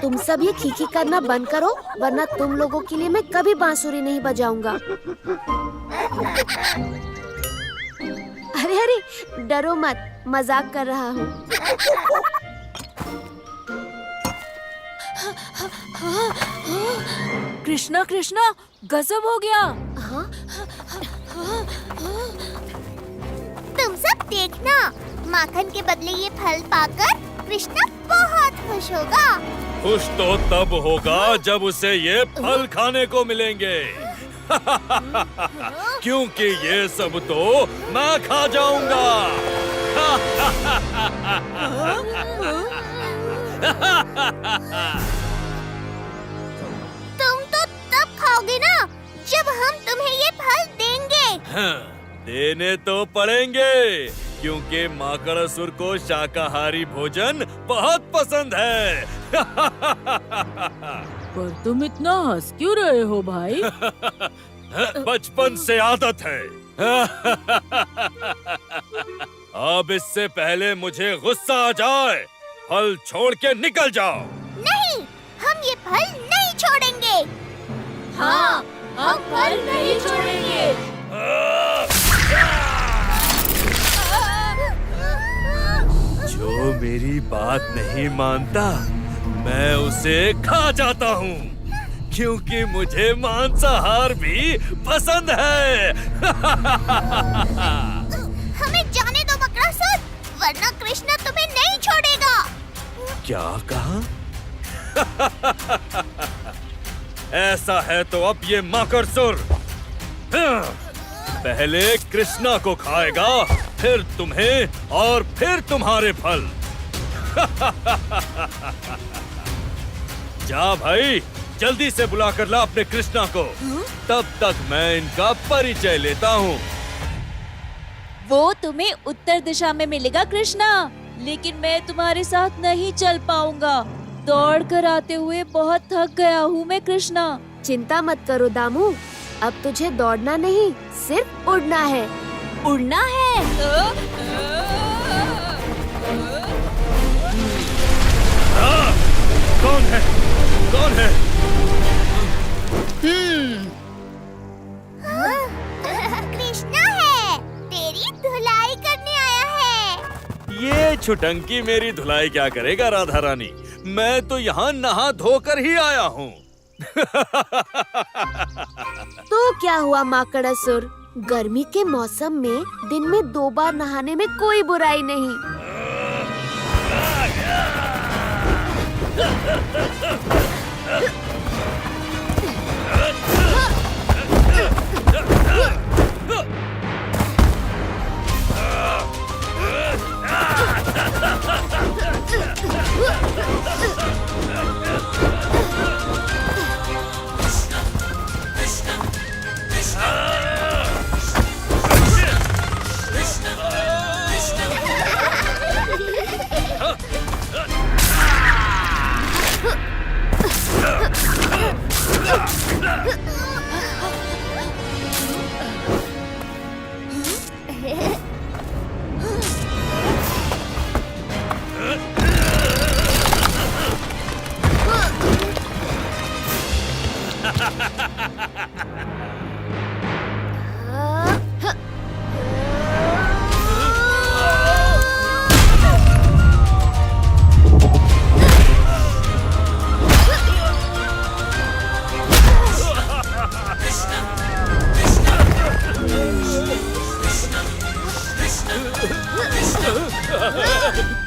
तुम सब ये खीखी करना बंद करो, वरना तुम लोगों के लिए मैं कभी बांसुरी नहीं बजाऊंगा। अरे अरे, डरो मत, मजाक कर रहा हूँ। कृष्णा कृष्णा, गजब हो गया। हाँ? तुम सब देखना, माखन के बदले ये फल पाकर कृष्णा बहुत खुश होगा। खुश तो तब होगा जब उसे ये फल खाने को मिलेंगे। क्योंकि ये सब तो मैं खा जाऊंगा। तुम तो तब खाओगे ना जब हम तुम्हें ये फल देंगे। देने तो पड़ेंगे, क्योंकि माकड़ासुर को शाकाहारी भोजन बहुत पसंद है। पर तुम इतना हंस क्यों रहे हो भाई? बचपन से आदत है। अब इससे पहले मुझे गुस्सा आ जाए, फल छोड़ के निकल जाओ। नहीं, हम ये फल नहीं छोड़ेंगे। हाँ, हम फल नहीं छोड़ेंगे। जो मेरी बात नहीं मानता, मैं उसे खा जाता हूँ, क्योंकि मुझे मांसाहार भी पसंद है। हमें जाने दो मकड़ासुर, वरना कृष्णा तुम्हें नहीं छोड़ेगा। क्या कहा? ऐसा है तो अब ये माकड़ासुर पहले कृष्णा को खाएगा, फिर तुम्हें और फिर तुम्हारे फल। जा भाई, जल्दी से बुला कर ला अपने कृष्णा को। तब तक मैं इनका परिचय लेता हूँ। वो तुम्हें उत्तर दिशा में मिलेगा कृष्णा, लेकिन मैं तुम्हारे साथ नहीं चल पाऊंगा। दौड़ कर आते हुए बहुत थक गया हूँ मैं कृष्णा। चिंता मत करो दामू, अब तुझे दौड़ना नहीं, सिर्फ उड़ना है। उड़ना है? कौन है? कौन है? कृष्णा है, तेरी धुलाई करने आया है। ये छुटंकी मेरी धुलाई क्या करेगा राधा रानी? मैं तो यहाँ नहा धोकर ही आया हूँ। तो क्या हुआ माकड़ासुर, गर्मी के मौसम में दिन में 2 बार नहाने में कोई बुराई नहीं।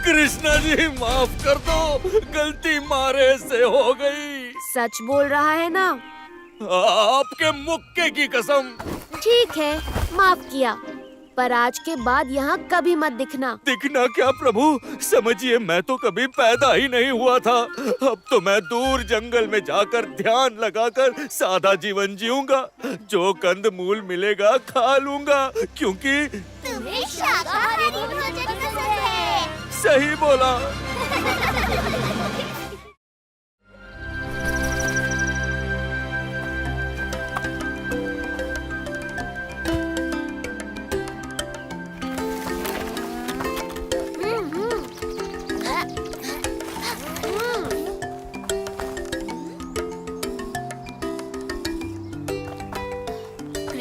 कृष्णा जी, माफ कर दो, गलती मारे से हो गई। सच बोल रहा है ना? आपके मुक्के की कसम। ठीक है, माफ किया, पर आज के बाद यहाँ कभी मत दिखना। दिखना क्या प्रभु? समझिए, मैं तो कभी पैदा ही नहीं हुआ था। अब तो मैं दूर जंगल में जाकर ध्यान लगाकर सादा जीवन जीऊंगा। जो कंद मूल मिलेगा खा लूंगा, क्योंकि तुम्हें शाकाहारी भोजन पसंद है। सही बोला।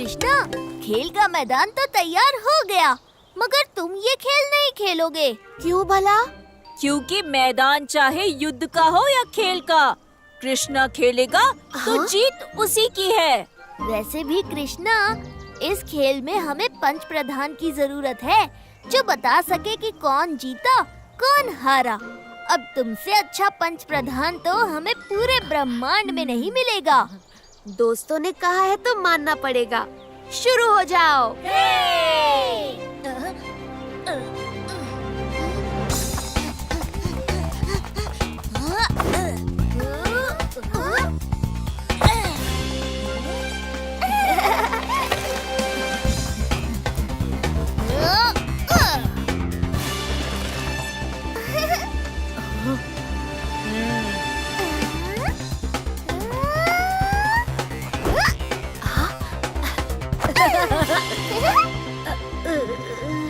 कृष्णा, खेल का मैदान तो तैयार हो गया, मगर तुम ये खेल नहीं खेलोगे। क्यों भला? क्योंकि मैदान चाहे युद्ध का हो या खेल का, कृष्णा खेलेगा तो हाँ? जीत उसी की है। वैसे भी कृष्णा, इस खेल में हमें पंच प्रधान की जरूरत है, जो बता सके कि कौन जीता कौन हारा। अब तुमसे अच्छा पंच प्रधान तो हमें पूरे ब्रह्मांड में नहीं मिलेगा। दोस्तों ने कहा है तो मानना पड़ेगा। शुरू हो जाओ।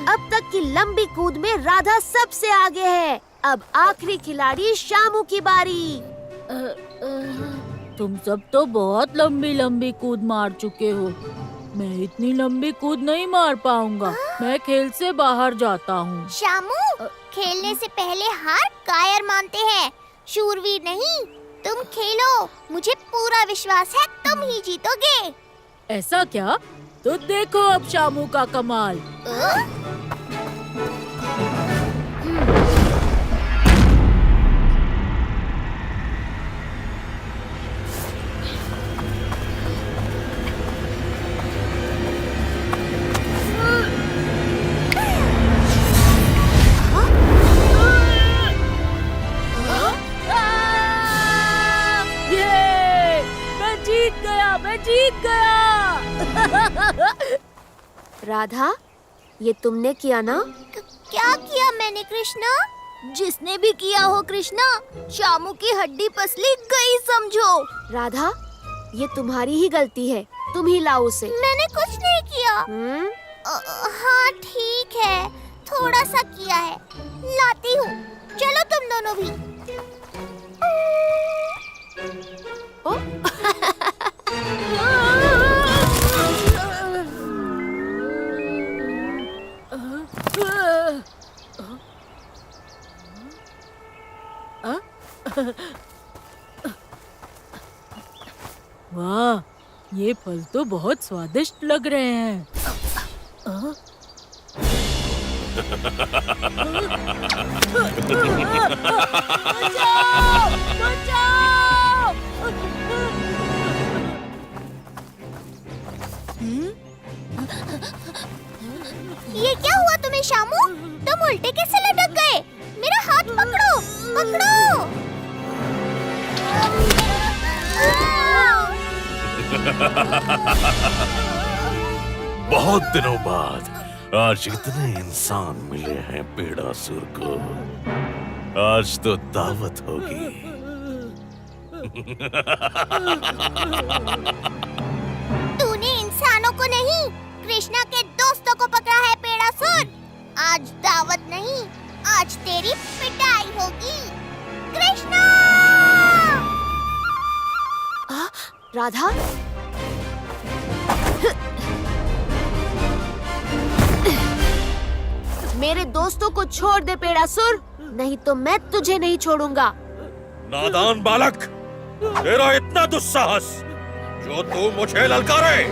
अब तक की लंबी कूद में राधा सबसे आगे है। अब आखिरी खिलाड़ी शामू की बारी। तुम सब तो बहुत लंबी लंबी कूद मार चुके हो। मैं इतनी लंबी कूद नहीं मार पाऊंगा। मैं खेल से बाहर जाता हूँ। शामू, खेलने से पहले हार कायर मानते हैं, शूरवीर नहीं। तुम खेलो, मुझे पूरा विश्वास है तुम ही जीतोगे। ऐसा क्या? तो देखो अब शामू का कमाल। मैं जीत गया। राधा, ये तुमने किया ना? क्या किया मैंने कृष्णा? जिसने भी किया हो कृष्णा, शामू की हड्डी पसली गई समझो। राधा, ये तुम्हारी ही गलती है। तुम ही लाओ उसे। मैंने कुछ नहीं किया। हाँ ठीक है, थोड़ा सा किया है, लाती हूँ। चलो तुम दोनों भी। वाह, ये फल तो बहुत स्वादिष्ट लग रहे हैं। ये क्या हुआ तुम्हें शामू? तुम उल्टे कैसे लटक गए? मेरा हाथ पकड़ो, पकड़ो। बहुत दिनों बाद आज इतने इंसान मिले हैं पेड़ासुर को। आज तो दावत होगी। तूने इंसानों को नहीं, कृष्णा के दोस्तों को पकड़ा है पेड़ासुर। आज दावत नहीं, आज तेरी पिटाई होगी कृष्णा। राधा, मेरे दोस्तों को छोड़ दे पेड़ासुर, नहीं तो मैं तुझे नहीं छोड़ूंगा। नादान बालक, तेरा इतना दुस्साहस जो तू मुझे ललकारे।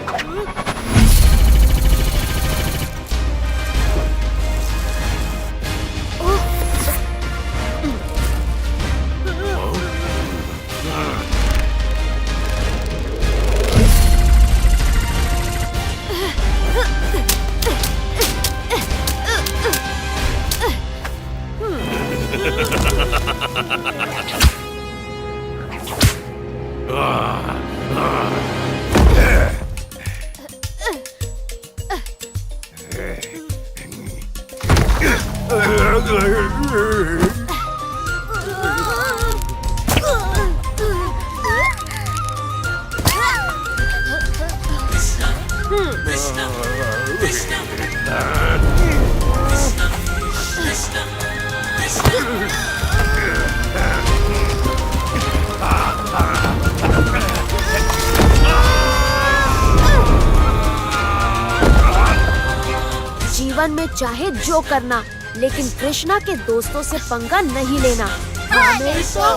मन में चाहे जो करना, लेकिन कृष्णा के दोस्तों से पंगा नहीं लेना। हाँ, नहीं तो।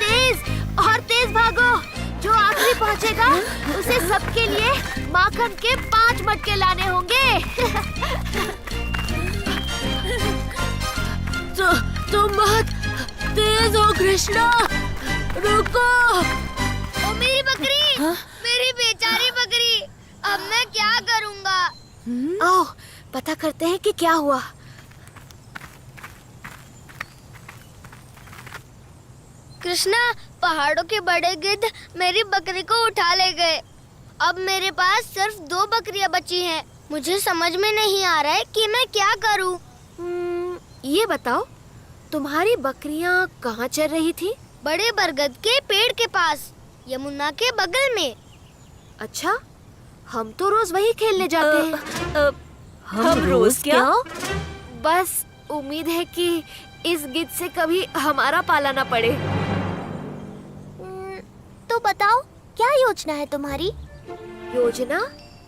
तेज और तेज भागो। जो आखिरी पहुंचेगा उसे सबके लिए माखन के 5 मटके लाने होंगे। तुम बहुत तेज हो कृष्णा, रुको। ओ मेरी बकरी, मेरी बेचारी बकरी, अब मैं क्या करूँगा? आओ पता करते हैं कि क्या हुआ। कृष्णा, पहाड़ों के बड़े गिद्ध मेरी बकरी को उठा ले गए। अब मेरे पास सिर्फ 2 बकरियां बची हैं। मुझे समझ में नहीं आ रहा है कि मैं क्या करूं। ये बताओ, तुम्हारी बकरियां कहाँ चर रही थी? बड़े बरगद के पेड़ के पास, यमुना के बगल में। अच्छा, हम तो रोज वही खेलने जाते हैं। हम रोज क्या? बस उम्मीद है कि इस गिद्ध से कभी हमारा पाला ना पड़े। तो बताओ, क्या योजना है तुम्हारी? योजना?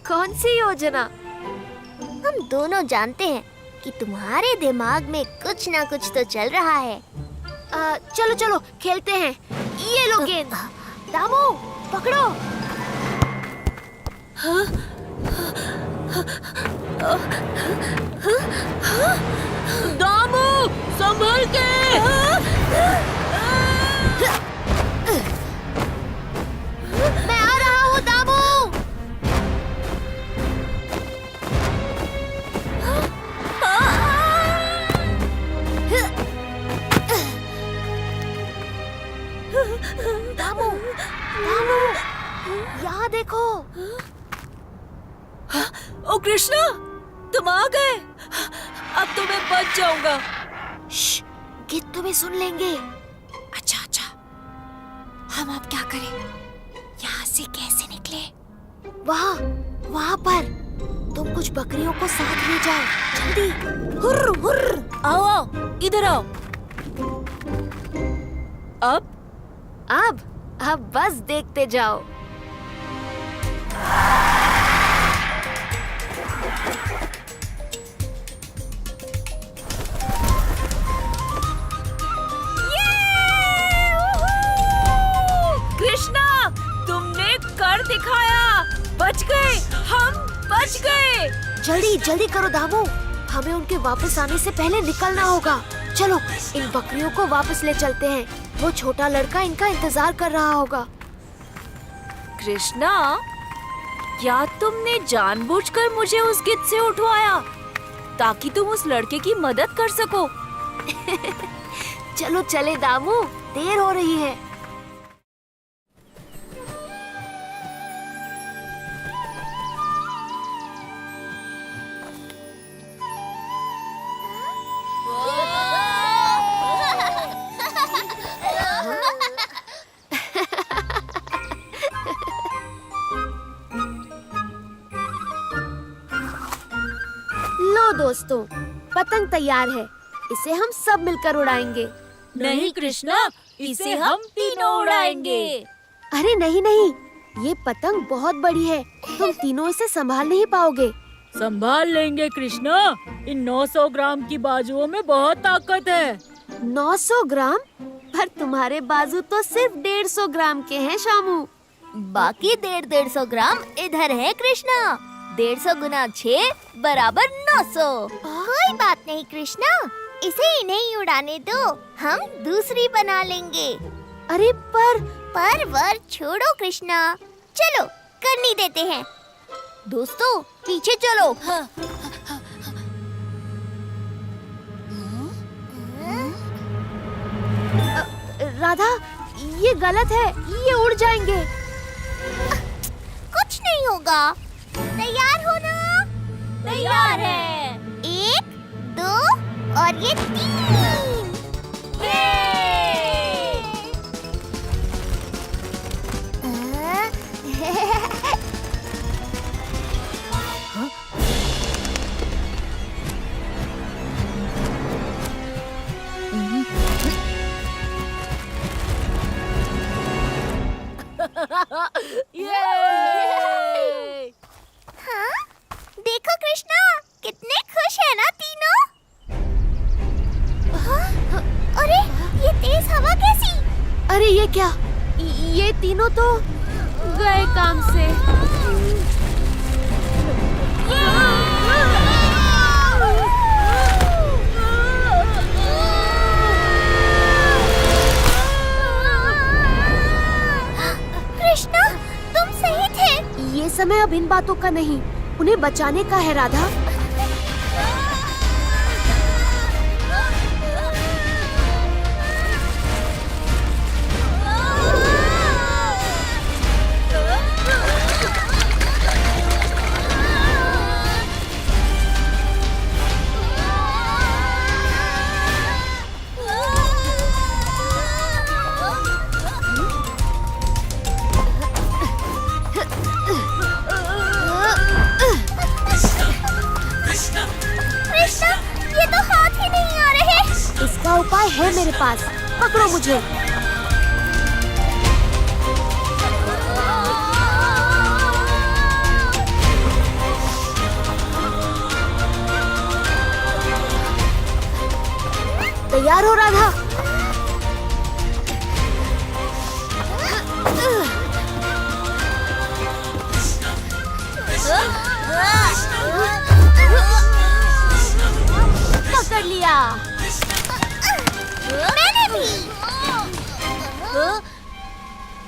कौन सी योजना? हम दोनों जानते हैं कि तुम्हारे दिमाग में कुछ ना कुछ तो चल रहा है। चलो चलो खेलते हैं। ये लो गेंद। दामू पकड़ो। दामू संभल के। मैं आ रहा हूँ दामू। दामू, दामू, यहाँ देखो। ओ कृष्णा, तुम आ गए। अब तो मैं बच जाऊंगा। श्श, गिद्ध तुम्हें सुन लेंगे। अच्छा अच्छा, हम अब क्या करें? यहाँ से कैसे निकले? वहाँ वहाँ पर तुम कुछ बकरियों को साथ ले जाओ। जल्दी। हुर्र हुर्र। आओ आओ, इधर आओ। अब बस देखते जाओ। कृष्णा, तुमने कर दिखाया। बच गए, हम बच गए। जल्दी जल्दी करो दामू, हमें उनके वापस आने से पहले निकलना होगा। चलो इन बकरियों को वापस ले चलते हैं। वो छोटा लड़का इनका इंतजार कर रहा होगा। कृष्णा, क्या तुमने जानबूझकर मुझे उस गिद्ध से उठवाया ताकि तुम उस लड़के की मदद कर सको? चलो चले दामू, देर हो रही है। लो दोस्तों, पतंग तैयार है। इसे हम सब मिलकर उड़ाएंगे। नहीं कृष्णा, इसे हम तीनों उड़ाएंगे। अरे नहीं नहीं, ये पतंग बहुत बड़ी है, तुम तीनों इसे संभाल नहीं पाओगे। संभाल लेंगे कृष्णा, इन 900 ग्राम की बाजुओं में बहुत ताकत है। 900 ग्राम? पर तुम्हारे बाजू तो सिर्फ 150 ग्राम के हैं शामू। बाकी 150 ग्राम इधर है कृष्णा। 150 गुना 6 बराबर 900। कोई बात नहीं कृष्णा, इसे इन्हें ही उड़ाने दो, हम दूसरी बना लेंगे। अरे पर वर छोड़ो कृष्णा, चलो करनी देते हैं। दोस्तों पीछे चलो। राधा, ये गलत है, ये उड़ जाएंगे। कुछ नहीं होगा। तैयार हो ना? तैयार है। 1 2 और ये 3। ये हाँ? देखो कृष्णा, कितने खुश है ना तीनों। हाँ? अरे ये तेज हवा कैसी? अरे ये क्या? ये तीनों तो गए काम से। कृष्णा, तुम सही थे। ये समय अब इन बातों का नहीं, उन्हें बचाने का है राधा। कृष्णा, ये तो हाथ ही नहीं आ रहे। इसका उपाय है मेरे पास, पकड़ो मुझे। तैयार हो राधा? पकड़ लिया। मैंने भी।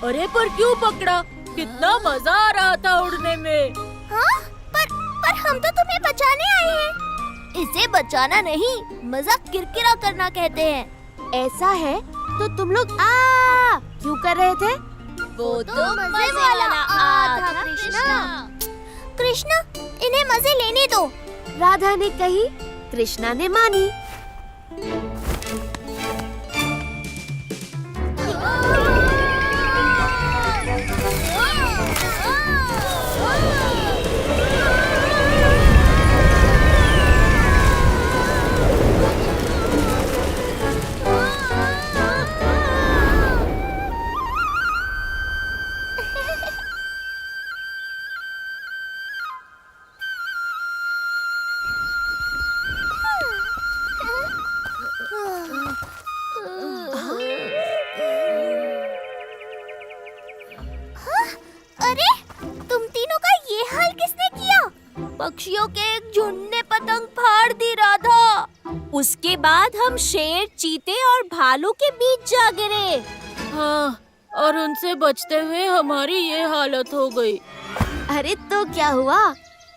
अरे पर क्यों पकड़ा? कितना मजा आ रहा था उड़ने में। हाँ? पर हम तो तुम्हें बचाने आए हैं। इसे बचाना नहीं, मजाक किरकिरा करना कहते हैं। ऐसा है तो तुम लोग आ क्यों कर रहे थे? वो तो मजे वाला आ था कृष्णा। कृष्णा, इन्हें मजे लेने दो। राधा ने कही, कृष्णा ने मानी। अरे, तुम तीनों का ये हाल किसने किया? पक्षियों के एक झुंड ने पतंग फाड़ दी राधा। उसके बाद हम शेर, चीते और भालू के बीच जा गिरे। हाँ, और उनसे बचते हुए हमारी ये हालत हो गई। अरे तो क्या हुआ?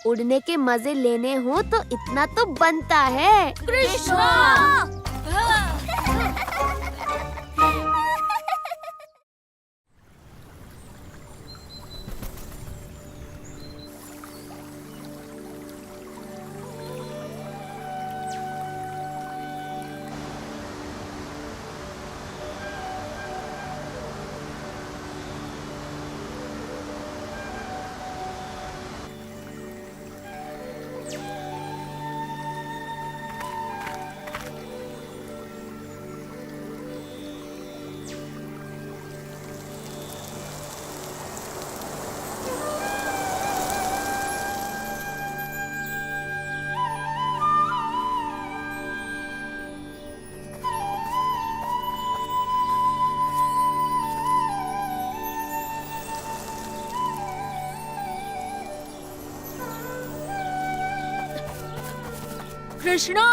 उड़ने के मजे लेने हो तो इतना तो बनता है। कृष्णा! कृष्णा,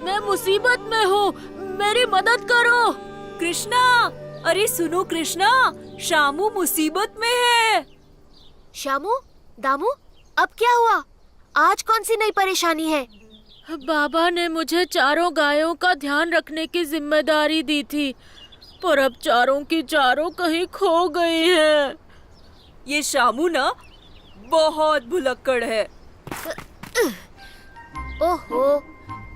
मैं मुसीबत में हूँ, मेरी मदद करो। कृष्णा, अरे सुनो कृष्णा, शामू मुसीबत में है। शामू, दामू, अब क्या हुआ? आज कौन सी नई परेशानी है? बाबा ने मुझे चारों गायों का ध्यान रखने की जिम्मेदारी दी थी, पर अब चारों की चारों कहीं खो गई हैं। ये शामू ना बहुत भुलक्कड़ है। ओहो,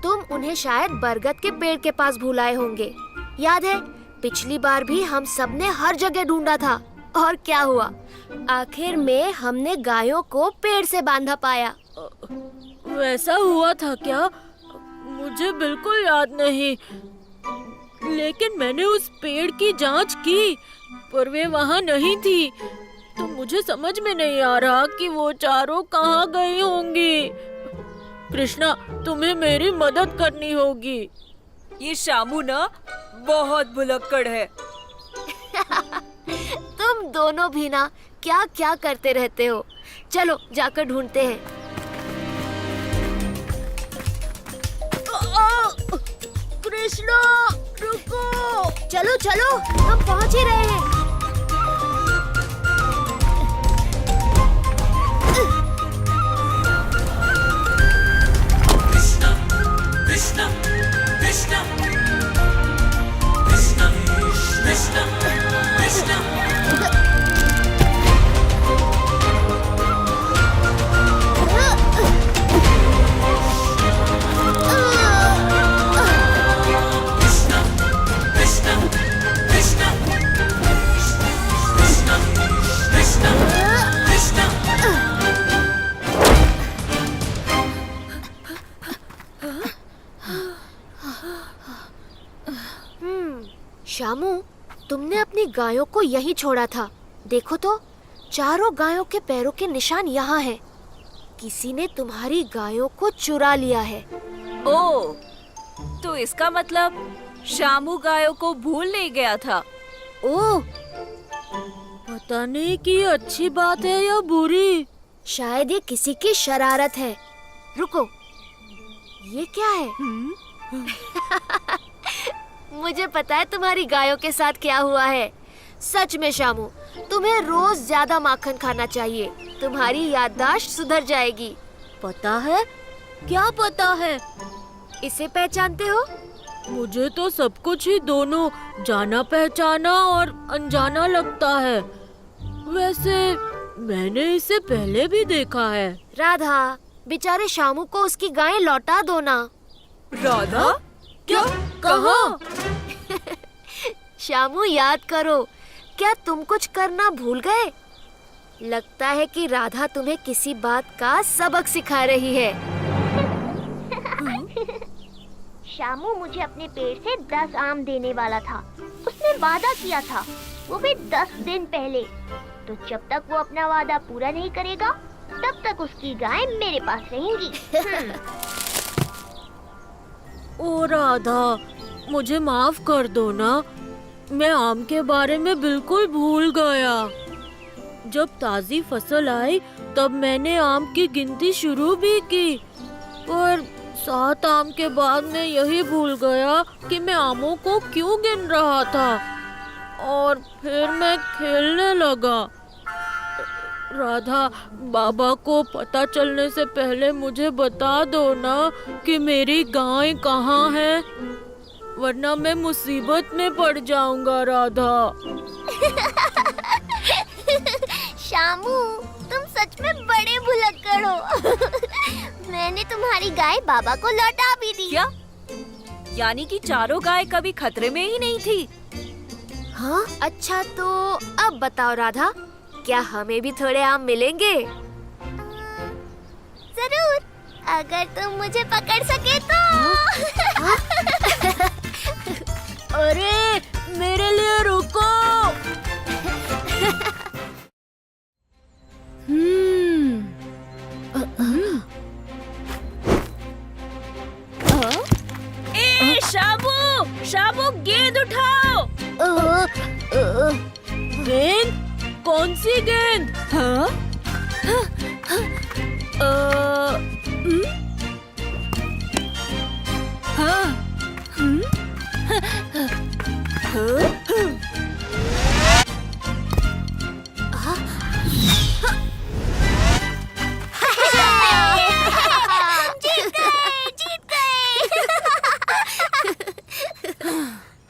तुम उन्हें शायद बरगद के पेड़ के पास भुलाए होंगे। याद है, पिछली बार भी हम सबने हर जगह ढूंढा था, और क्या हुआ? आखिर में हमने गायों को पेड़ से बांधा पाया। वैसा हुआ था क्या? मुझे बिल्कुल याद नहीं, लेकिन मैंने उस पेड़ की जांच की, पर वे वहाँ नहीं थी। तो मुझे समझ में नहीं आ रहा कि वो चारों कहाँ गई होंगी। कृष्णा, तुम्हें मेरी मदद करनी होगी। ये शामू ना बहुत भुलक्कड़ है। तुम दोनों भी ना क्या क्या करते रहते हो। चलो जाकर ढूंढते हैं। कृष्णा, रुको। चलो चलो, हम पहुंच ही रहे हैं। शामू, तुमने अपनी गायों को यहीं छोड़ा था। देखो तो, चारों गायों के पैरों के निशान यहाँ हैं। किसी ने तुम्हारी गायों को चुरा लिया है। ओह, तो इसका मतलब शामू गायों को भूल नहीं गया था। ओह, पता नहीं कि ये अच्छी बात है या बुरी। शायद ये किसी की शरारत है। रुको, ये क्या है? मुझे पता है तुम्हारी गायों के साथ क्या हुआ है। सच में शामू, तुम्हें रोज ज्यादा माखन खाना चाहिए। तुम्हारी याददाश्त सुधर जाएगी। पता है? क्या पता है? इसे पहचानते हो? मुझे तो सब कुछ ही दोनों जाना पहचाना और अनजाना लगता है। वैसे मैंने इसे पहले भी देखा है। राधा, बेचारे शामू को उसकी गायें लौटा दो ना। राधा? क्या? कहाँ? शामू, याद करो, क्या तुम कुछ करना भूल गए? लगता है कि राधा तुम्हें किसी बात का सबक सिखा रही है। शामू मुझे अपने पेड़ से 10 आम देने वाला था। उसने वादा किया था, वो भी 10 दिन पहले। तो जब तक वो अपना वादा पूरा नहीं करेगा, तब तक उसकी गाय मेरे पास रहेंगी। ओ राधा, मुझे माफ कर दो ना। मैं आम के बारे में बिल्कुल भूल गया। जब ताजी फसल आई तब मैंने आम की गिनती शुरू भी की, पर 7 आम के बाद मैं यही भूल गया कि मैं आमों को क्यों गिन रहा था, और फिर मैं खेलने लगा। राधा, बाबा को पता चलने से पहले मुझे बता दो ना कि मेरी गाय कहाँ है, वरना मैं मुसीबत में पड़ जाऊंगा। राधा। शामू, तुम सच में बड़े भुलक्कड़ हो। मैंने तुम्हारी गाय बाबा को लौटा भी दी। क्या? यानी कि चारों गाय कभी खतरे में ही नहीं थी? हाँ? अच्छा, तो अब बताओ राधा, क्या हमें भी थोड़े आम मिलेंगे? जरूर, अगर तुम मुझे पकड़ सके तो। अरे, मेरे लिए रुको। ए शामू, शामू गेंद उठाओ। गेंद? कौन सी गेंद? हाँ?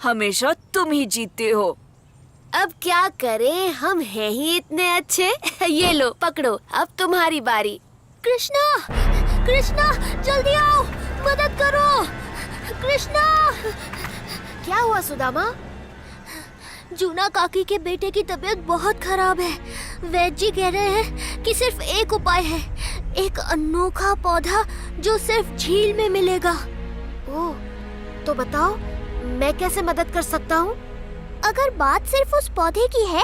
हमेशा तुम ही जीतते हो। अब क्या करें, हम हैं ही इतने अच्छे। ये लो, पकड़ो, अब तुम्हारी बारी। कृष्णा, कृष्णा, जल्दी आओ, मदद करो। कृष्णा। क्या हुआ सुदामा? जूना काकी के बेटे की तबीयत बहुत खराब है। वैद्य जी कह रहे हैं कि सिर्फ एक उपाय है, एक अनोखा पौधा जो सिर्फ झील में मिलेगा। ओह, तो बताओ, मैं कैसे मदद कर सकता हूँ? अगर बात सिर्फ उस पौधे की है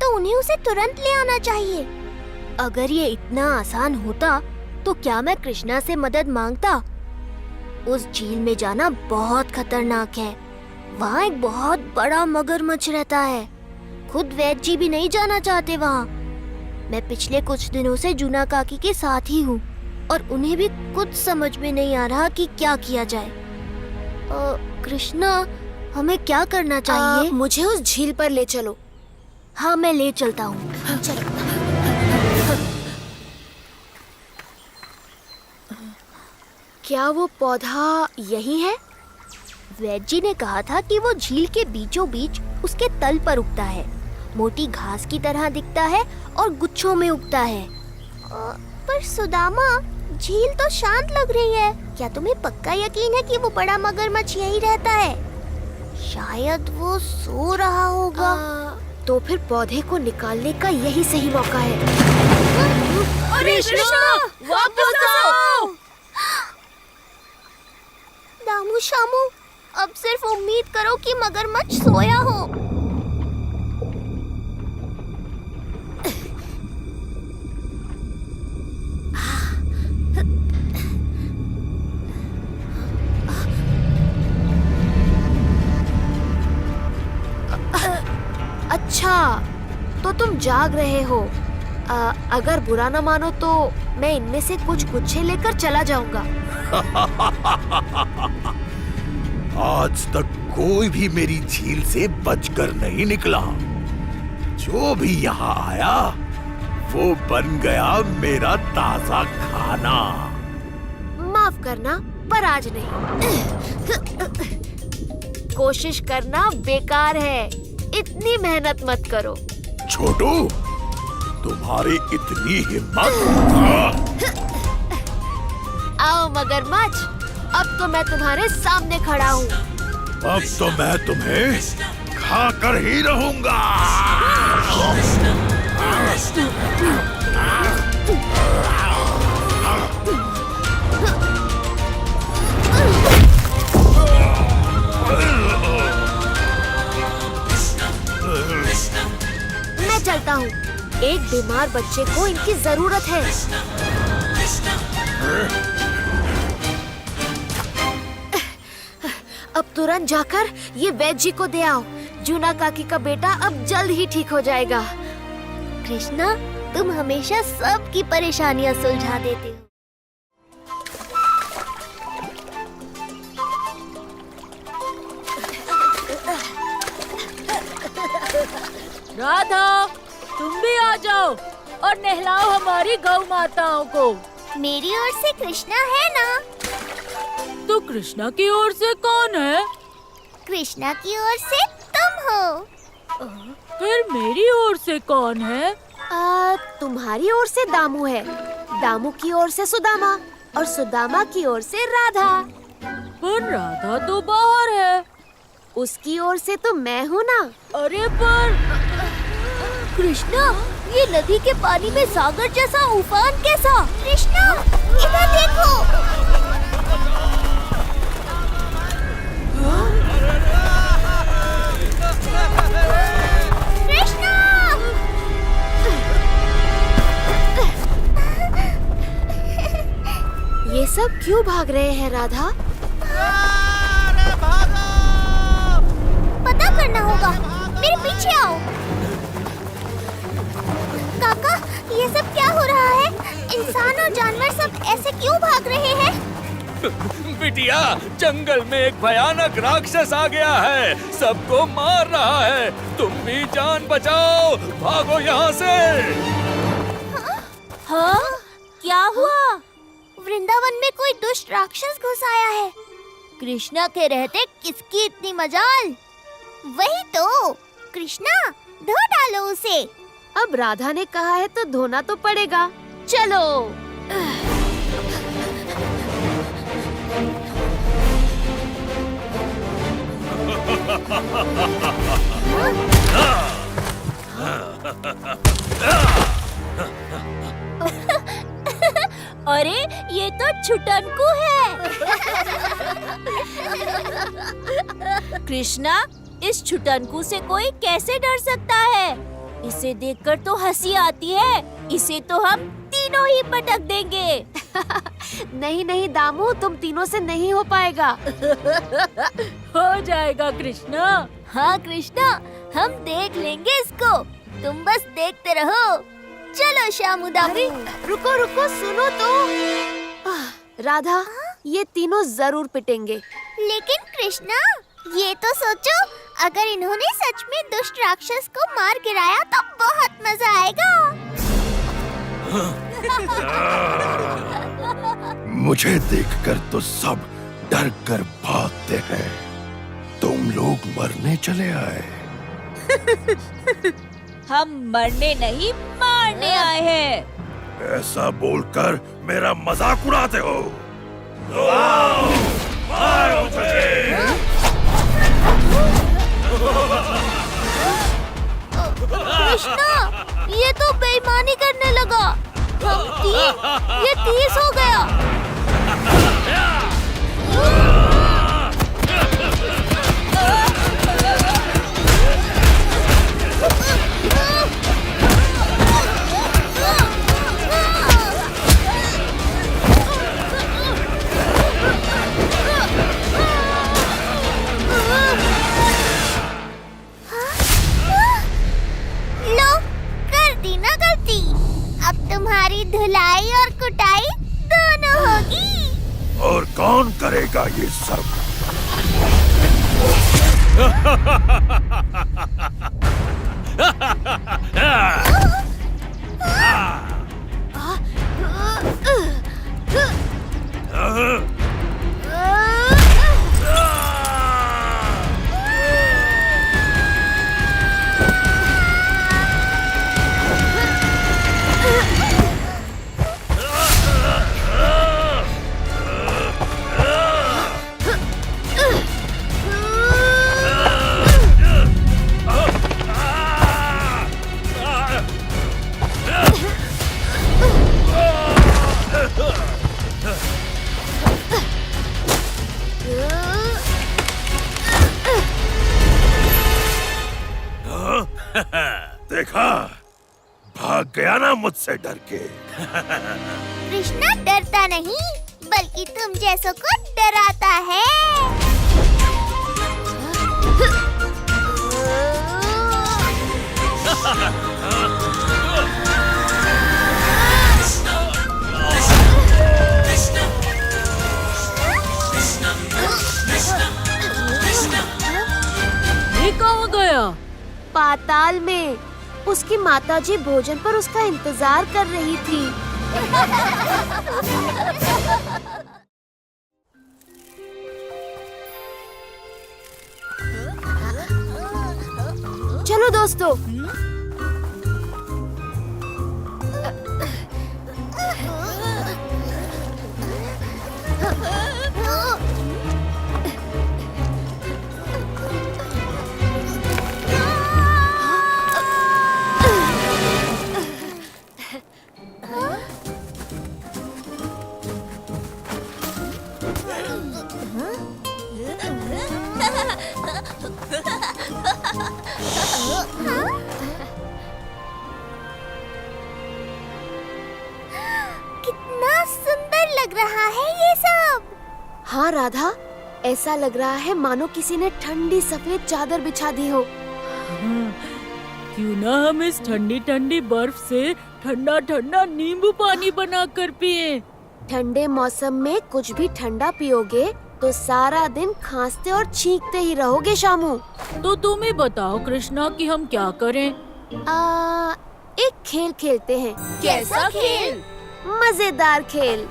तो उन्हें उसे तुरंत ले आना चाहिए। अगर ये इतना आसान होता तो क्या मैं कृष्णा से मदद मांगता? उस झील में जाना बहुत खतरनाक है। वहाँ एक बहुत बड़ा मगरमच्छ रहता है। खुद वैद्य जी भी नहीं जाना चाहते वहाँ। मैं पिछले कुछ दिनों से जूना काकी के साथ ही हूँ और उन्हें भी कुछ समझ में नहीं आ रहा कि क्या किया जाए। कृष्णा, हमें क्या करना चाहिए? मुझे उस झील पर ले चलो। हाँ, मैं ले चलता हूँ। चलो। क्या वो पौधा यही है? वैद्य जी ने कहा था कि वो झील के बीचों बीच उसके तल पर उगता है। मोटी घास की तरह दिखता है और गुच्छों में उगता है। पर सुदामा, झील तो शांत लग रही है। क्या तुम्हें पक्का यकीन है कि वो बड़ा मगरमच्छ यही रहता है? शायद वो सो रहा होगा। तो फिर पौधे को निकालने का यही सही मौका है। अरे कृष्णा, वापस आओ! दामू शामू, अब सिर्फ उम्मीद करो कि मगरमच्छ सोया हो। अच्छा, तो तुम जाग रहे हो। अगर बुरा न मानो तो मैं इनमें से कुछ गुच्छे लेकर चला जाऊंगा। आज तक कोई भी मेरी झील से बचकर नहीं निकला। जो भी यहाँ आया वो बन गया मेरा ताजा खाना। माफ करना, पर आज नहीं। कोशिश करना बेकार है। इतनी मेहनत मत करो। छोटू, तुम्हारी इतनी हिम्मत! आओ मगरमच्छ, अब तो मैं तुम्हारे सामने खड़ा हूँ। अब तो मैं तुम्हें खाकर ही रहूंगा। मैं चलता हूँ। एक बीमार बच्चे को इनकी जरूरत है। अब तुरंत जाकर ये वैद्य जी को दे आओ। जूना काकी का बेटा अब जल्द ही ठीक हो जाएगा। कृष्णा, तुम हमेशा सबकी परेशानियां सुलझा देते हो। राधा, तुम भी आ जाओ और नहलाओ हमारी गौ माताओं को। मेरी ओर से कृष्णा है ना? तो कृष्णा की ओर से कौन है? कृष्णा की ओर से तुम हो। फिर मेरी ओर से कौन है? तुम्हारी ओर से दामू है। दामू की ओर से सुदामा और सुदामा की ओर से राधा। पर राधा तो बाहर है। उसकी ओर से तो मैं हूँ ना। अरे पर कृष्णा, ये नदी के पानी में सागर जैसा उफान कैसा? कृष्णा, इधर देखो। कृष्णा! ये सब क्यों भाग रहे हैं राधा? पता करना होगा। मेरे पीछे आओ। काका, ये सब क्या हो रहा है? इंसान और जानवर सब ऐसे क्यों भाग रहे हैं? बिटिया, जंगल में एक भयानक राक्षस आ गया है। सबको मार रहा है। तुम भी जान बचाओ, भागो यहाँ से। हाँ? क्या हुआ? वृंदावन में कोई दुष्ट राक्षस घुस आया है। कृष्णा के रहते किसकी इतनी मजाल? वही तो। कृष्णा, धो डालो उसे। अब राधा ने कहा है तो धोना तो पड़ेगा। चलो। अरे, ये तो छुटनकू है। कृष्णा, इस छुटनकू से कोई कैसे डर सकता है? इसे देखकर तो हंसी आती है। इसे तो हम तीनों ही पटक देंगे। नहीं नहीं दामू, तुम तीनों से नहीं हो पाएगा। हो जाएगा कृष्णा। हाँ कृष्णा, हम देख लेंगे इसको। तुम बस देखते रहो। चलो शामू अरे दामू। रुको रुको, सुनो तो। राधा, ये तीनों जरूर पिटेंगे। लेकिन कृष्णा, ये तो सोचो, अगर इन्होंने सच में दुष्ट राक्षस को मार गिराया तो बहुत मजा आएगा। मुझे देखकर तो सब डर कर भागते हैं। तुम लोग मरने चले आए। हम मरने नहीं, मारने आए हैं। ऐसा बोलकर मेरा मजाक उड़ाते हो? तो आओ, मारो मुझे। कृष्णा, ये तो बेईमानी करने लगा। हम 3, ये 30 हो गया। लो, कर दी ना गलती। अब तुम्हारी धुलाई और कुटाई दोनों होगी। और कौन करेगा ये सब? देखा, भाग गया ना मुझसे डर के। कृष्णा डरता नहीं, बल्कि तुम जैसों को डराता है। ये कहाँ गया? पाताल में। उसकी माताजी भोजन पर उसका इंतजार कर रही थी। चलो दोस्तों। कितना सुंदर लग रहा है ये सब। हाँ राधा, ऐसा लग रहा है मानो किसी ने ठंडी सफेद चादर बिछा दी हो। क्यों ना हम इस ठंडी ठंडी बर्फ से ठंडा ठंडा नींबू पानी बना कर पिए। ठंडे मौसम में कुछ भी ठंडा पियोगे तो सारा दिन खांसते और छींकते ही रहोगे शामू। तो तुम ही बताओ कृष्णा कि हम क्या करें? एक खेल खेलते हैं। कैसा खेल? मजेदार खेल।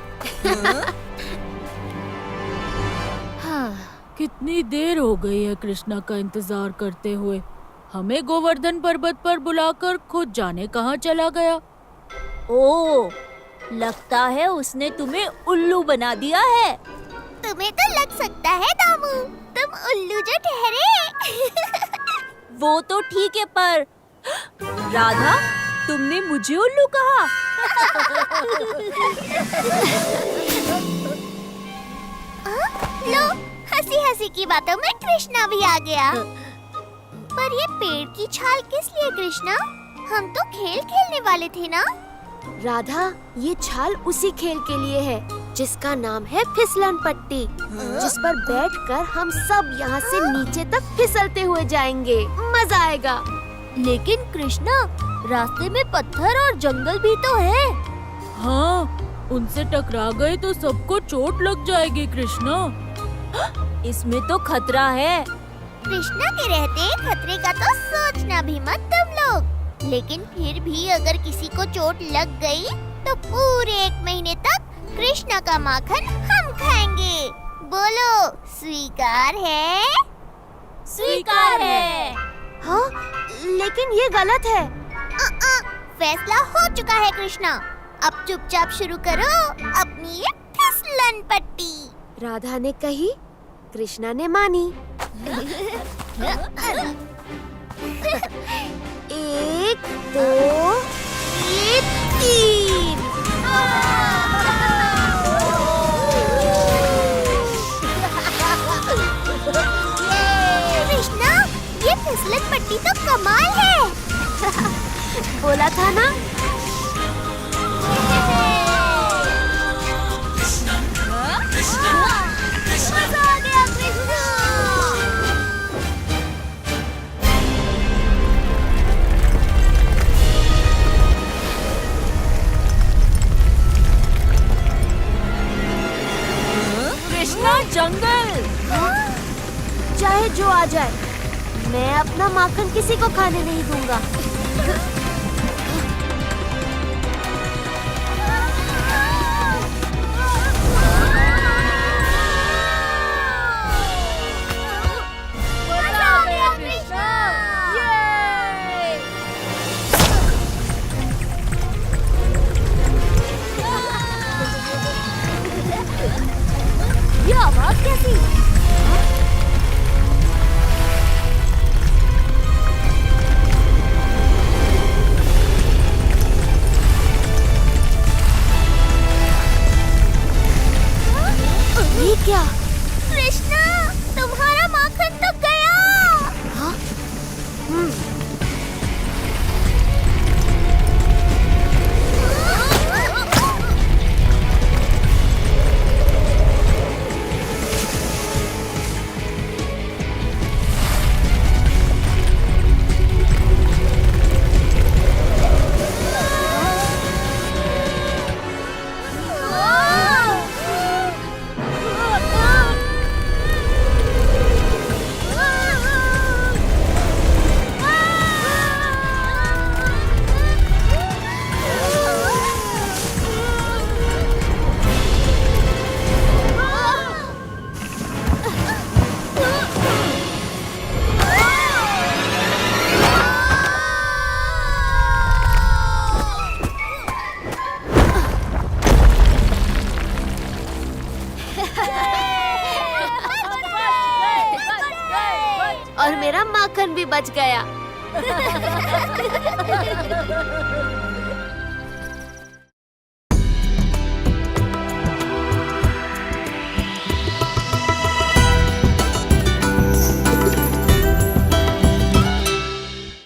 कितनी देर हो गई है कृष्णा का इंतजार करते हुए। हमें गोवर्धन पर्वत पर बुलाकर खुद जाने कहाँ चला गया। ओ, लगता है उसने तुम्हें उल्लू बना दिया है। तुम्हें तो लग सकता है दामू, तुम उल्लू जो ठहरे। वो तो ठीक है, पर राधा, तुमने मुझे उल्लू कहा। लो, हंसी हंसी की बातों में कृष्णा भी आ गया। पर ये पेड़ की छाल किस लिए कृष्णा? हम तो खेल खेलने वाले थे ना। राधा, ये छाल उसी खेल के लिए है जिसका नाम है फिसलन पट्टी, जिस पर बैठकर हम सब यहाँ से नीचे तक फिसलते हुए जाएंगे। मजा आएगा। लेकिन कृष्णा, रास्ते में पत्थर और जंगल भी तो है। हाँ, उनसे टकरा गए तो सबको चोट लग जाएगी कृष्णा। इसमें तो खतरा है। कृष्णा के रहते खतरे का तो सोचना भी मत तुम लोग। लेकिन फिर भी अगर किसी को चोट लग गई तो पूरे 1 महीने तक कृष्णा का माखन हम खाएंगे। बोलो, स्वीकार है? स्वीकार है। हाँ, लेकिन ये गलत है। फैसला हो चुका है कृष्णा। अब चुपचाप शुरू करो अपनी ये फिसलन पट्टी। राधा ने कही, कृष्णा ने मानी। 1, 2, 3। कृष्णा, ये फिसलन पट्टी तो कमाल है। बोला था ना। मजा आ गया कृष्णा। कृष्णा, जंगल। चाहे जो आ जाए, मैं अपना माखन किसी को खाने नहीं दूंगा। मजा आ गया कृष्णा। ये आवाज कैसी? ये क्या? कृष्णा, तुम्हारा माखन तो गया। हाँ? और मेरा माखन भी बच गया।